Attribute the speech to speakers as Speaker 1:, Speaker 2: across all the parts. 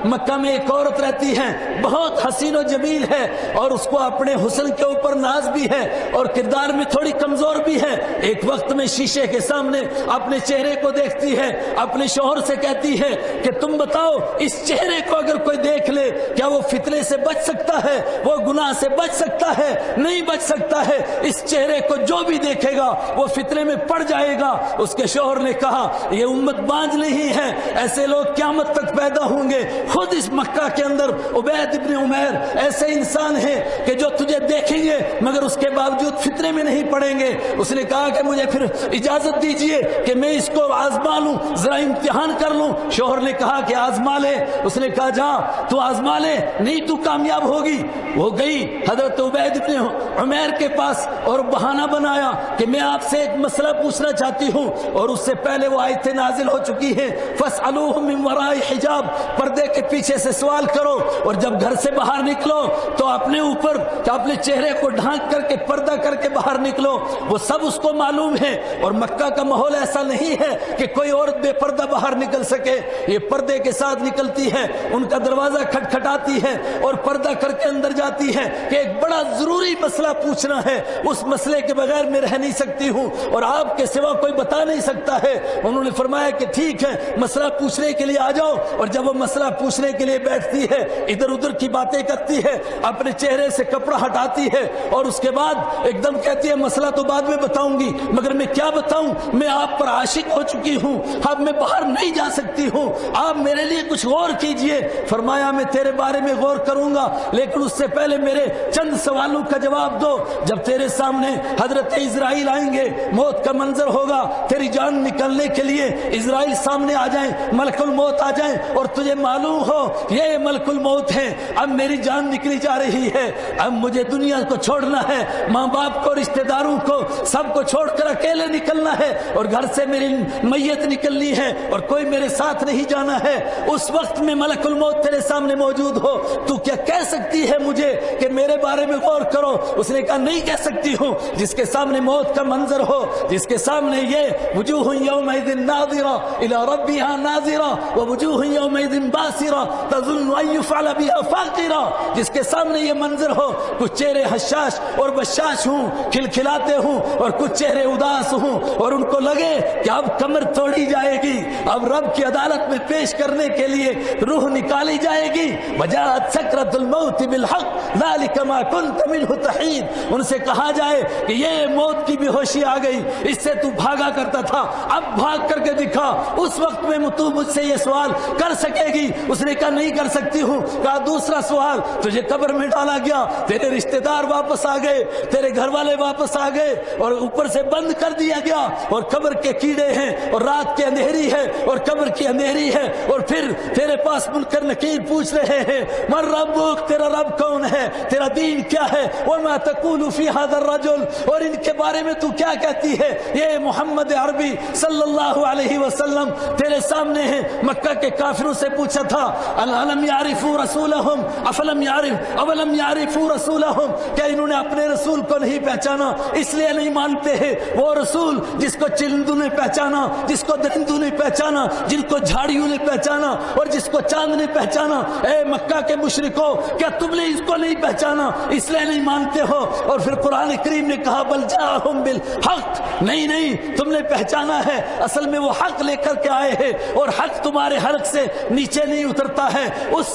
Speaker 1: مکہ میں ایک عورت رہتی ہے، بہت حسین و جمیل ہے، اور اس کو اپنے حسن کے اوپر ناز بھی ہے اور کردار میں تھوڑی کمزور بھی ہے۔ ایک وقت میں شیشے کے سامنے اپنے چہرے کو دیکھتی ہے، اپنے شوہر سے کہتی ہے کہ تم بتاؤ اس چہرے کو اگر کوئی دیکھ لے کیا وہ فتنے سے بچ سکتا ہے، وہ گناہ سے بچ سکتا ہے؟ نہیں بچ سکتا ہے۔ اس چہرے کو جو بھی دیکھے گا وہ فتنے میں پڑ جائے گا۔ اس کے شوہر نے کہا یہ امت بانج نہیں ہے، ایسے لوگ قیامت تک پیدا ہوں گے۔ خود اس مکہ کے اندر عبید ابن عمیر ایسے انسان ہیں کہ جو تجھے دیکھیں گے مگر اس کے باوجود فتنے میں نہیں پڑیں گے۔ اس نے کہا کہ مجھے پھر اجازت دیجئے کہ میں اس کو آزما لوں، ذرا امتحان کر لوں۔ شوہر نے کہا کہ آزما لے۔ اس نے کہا جا تو آزما لے، نہیں تو کامیاب ہوگی۔ وہ گئی حضرت عبید ابن عمیر کے پاس اور بہانہ بنایا کہ میں آپ سے ایک مسئلہ پوچھنا چاہتی ہوں، اور اس سے پہلے وہ آیتیں نازل ہو چکی ہیں فَاسْأَلُوهُم مِّن وَرَاءِ حِجَاب، پردے کے پیچھے سے سوال کرو، اور جب گھر سے باہر نکلو تو اپنے اوپر اپنے چہرے کو ڈھانک کر کے پردہ کر کے باہر نکلو۔ وہ سب اس کو معلوم ہے، اور مکہ کا ماحول ایسا نہیں ہے کہ کوئی عورت بے پردہ باہر نکل سکے، یہ پردے کے ساتھ نکلتی ہے، ان کا دروازہ کھٹکھٹاتی ہے اور پردہ کر کے اندر جاتی ہے کہ ایک بڑا ضروری مسئلہ پوچھنا ہے، اس مسئلے کے بغیر میں رہ نہیں سکتی ہوں اور آپ کے سوا کوئی بتا نہیں سکتا ہے۔ انہوں نے فرمایا کہ ٹھیک ہے مسئلہ پوچھنے کے لیے آ جاؤ، اور جب وہ مسئلہ پوچھنے کے لیے بیٹھتی ہے ادھر ادھر کی باتیں کرتی ہے، اپنے چہرے سے کپڑا ہٹاتی ہے، اور اس کے بعد ایک دم کہتی ہے مسئلہ تو بعد میں بتاؤں گی مگر میں کیا بتاؤں، میں آپ پر عاشق ہو چکی ہوں، اب میں باہر نہیں جا سکتی ہوں، آپ میرے لیے کچھ غور کیجئے۔ فرمایا میں تیرے بارے میں غور کروں گا، لیکن اس سے پہلے میرے چند سوالوں کا جواب دو۔ جب تیرے سامنے حضرت اسرائیل آئیں گے، موت کا منظر ہوگا، تیری جان نکلنے کے لیے اسرائیل سامنے آ جائیں، ملک الموت آ جائیں، اور تجھے معلوم ہو یہ ملک الموت ہے، اب میری جان نکلی جا رہی ہے، اب مجھے دنیا کو چھوڑنا ہے، ماں باپ کو، رشتہ داروں کو، سب کو چھوڑ کر اکیلے نکلنا ہے، اور گھر سے میری میت نکلنی ہے اور کوئی میرے ساتھ نہیں جانا ہے۔ اس وقت میں ملک الموت تیرے سامنے موجود ہو، تو کیا کہہ سکتی ہے مجھے کہ میرے بارے میں غور کرو؟ اس نے کہا نہیں کہہ سکتی ہوں۔ جس کے سامنے موت کا منظر ہو، جس کے سامنے یہ وجوہ یومئذ ناظرہ الی ربها ناظرہ ووجوہ یومئذ باسرہ تظن ان یفعل بها فاقرہ، جس کے سامنے یہ منظر ہو، کچھ چہرے حشاش اور بشاش ہوں، کھلکھلاتے ہوں، اور کچھ چہرے اداس ہوں، اور ان کو لگے کہ اب کمر توڑی جائے گی، اب رب کی عدالت میں پیش کرنے کے لیے روح نکالی جائے گی۔ وجاءت سکرۃ الموت بالحق ذلک ما كنت منه تحید، ان سے کہا جائے کہ یہ موت کی بے ہوشی آ گئی، اس سے تو بھاگا کرتا تھا، اب بھاگ کر کے دکھا۔ اس وقت میں تو مجھ سے یہ سوال کر سکے گی؟ اس نے کہا نہیں کر سکتی ہوں۔ کہا دوسرا سوال، تجھے قبر میں ڈالا گیا، تیرے رشتہ دار واپس آ گئے، تیرے گھر والے واپس آ گئے، اور اوپر سے بند کر دیا گیا، اور قبر کے کیڑے ہیں، اور رات کی اندھیری ہے، اور قبر کی اندھیری ہے، اور پھر تیرے پاس منکر نکیر پوچھ رہے ہیں من ربک، تیرا رب کون ہے، تیرا دین کیا ہے، وما تقول فی هذا الرجل، اور ان کے بارے میں تو کیا کہتی ہے، یہ محمد عربی صلی اللہ علیہ وسلم تیرے سامنے ہیں۔ مکہ کے کافروں سے پوچھا تھا الم یعرفوا رسولہم افلم یعرف اولم یعرفوا رسولہم، کیا انہوں نے اپنے رسول کو نہیں پہچانا، اس لیے نہیں مانتے ہیں؟ وہ رسول جس کو چرندوں نے پہچانا، جس کو درندوں نے پہچانا، جن کو جھاڑیوں نے پہچانا، اور جس کو چاند نے پہچانا، اے مکہ کے مشرکو کیا تم نے اس کو نہیں پہچانا، اس لیے نہیں مانتے ہو؟ اور پھر قرآن کریم نے کہا بل جاءہم بالحق، نہیں نہیں تم نے پہچانا ہے، اصل میں وہ حق لے کر کے آئے ہیں، اور حق تمہارے حلق سے نیچے نہیں اترتا ہے۔ اس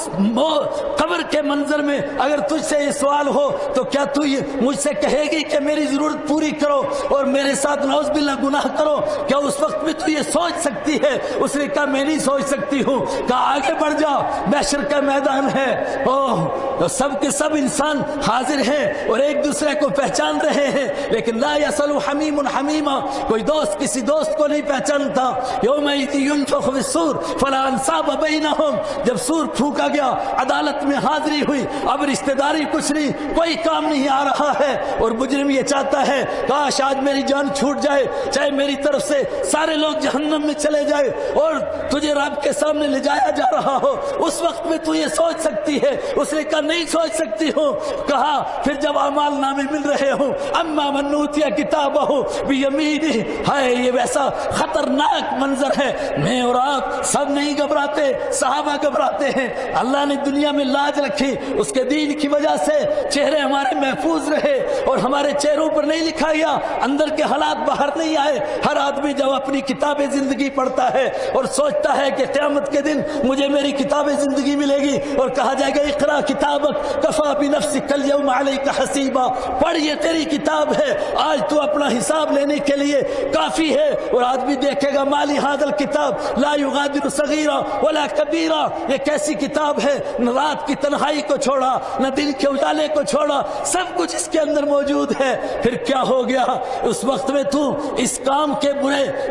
Speaker 1: قبر کے منظر میں اگر تجھ سے یہ سوال ہو تو کیا تو مجھ سے کہے گی کہ میری ضرورت پوری کرو اور میرے ساتھ نعوذ باللہ گناہ کرو؟ کیا اس وقت میں تو یہ سوچ سکتی ہے؟ اس نے کہا میں نہیں سوچ سکتی ہوں۔ کہا آگے بڑھ جا، محشر کا میدان ہے، اوہ سب کے سب انسان حاضر ہیں اور ایک دوسرے کو پہچان رہے ہیں، لیکن لا یسأل حمیم حمیما، کوئی دوست کسی دوست کو نہیں پہچانتا۔ یومئذ ینفخ فی الصور فلا انصاب بینہم، جب سور پھونکا گیا، عدالت میں حاضری ہوئی، اب رشتہ داری کچھ نہیں، کوئی کام نہیں آ رہا ہے، اور مجرم یہ چاہتا ہے کاش آج میری جان چھوٹ جائے، چاہے میری طرف سے سارے لوگ جہنم میں چلے جائے اور تجھے رب کے سامنے لے جایا جا رہا ہو، اس وقت میں تو یہ سوچ سکتی ہے؟ اس نے کہا نہیں سوچ سکتی ہوں۔ کہا پھر جب اعمال نامے مل رہے ہوں، اما من اوتی کتابہ بیمینہ، ہائے یہ ویسا خطرناک منظر ہے، میں اور آپ سب نہیں گھبراتے، صحابہ گھبراتے ہیں. اللہ نے دنیا میں لاج رکھی, اس کے دین کی وجہ سے چہرے ہمارے محفوظ رہے اور ہمارے چہروں پر نہیں لکھا گیا, اندر کے حالات باہر نہیں آئے. ہر آدمی جب اپنی کتاب زندگی پڑھتا ہے اور سوچتا ہے کہ قیامت کے دن مجھے میری کتاب زندگی ملے گی اور کہا جائے گا اقرا کتابک کفا بنفسک الیوم علیک حسیبا, پڑھ یہ تیری کتاب ہے, آج تو اپنا حساب لینے کے لیے کافی ہے. اور آدمی دیکھے گا مالی حاضر کتاب لا یغادر صغیرہ ولا کبیرہ, یہ کیسی کتاب ہے, نہ رات کی تنہائی کو چھوڑا نہ دن کے اجالے کو چھوڑا, سب کچھ اس کے اندر موجود ہے. پھر کیا ہو گیا اس وقت میں تو اس کام کے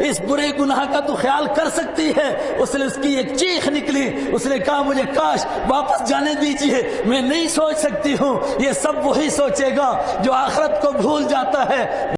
Speaker 1: اس برے گناہ کا تو خیال کر سکتی ہے. اس نے اس کی ایک چیخ نکلی, اس نے کہا مجھے کاش واپس جانے دیجیے, میں نہیں سوچ سکتی ہوں. یہ سب وہی سوچے گا جو آخرت کو بھول جاتا ہے.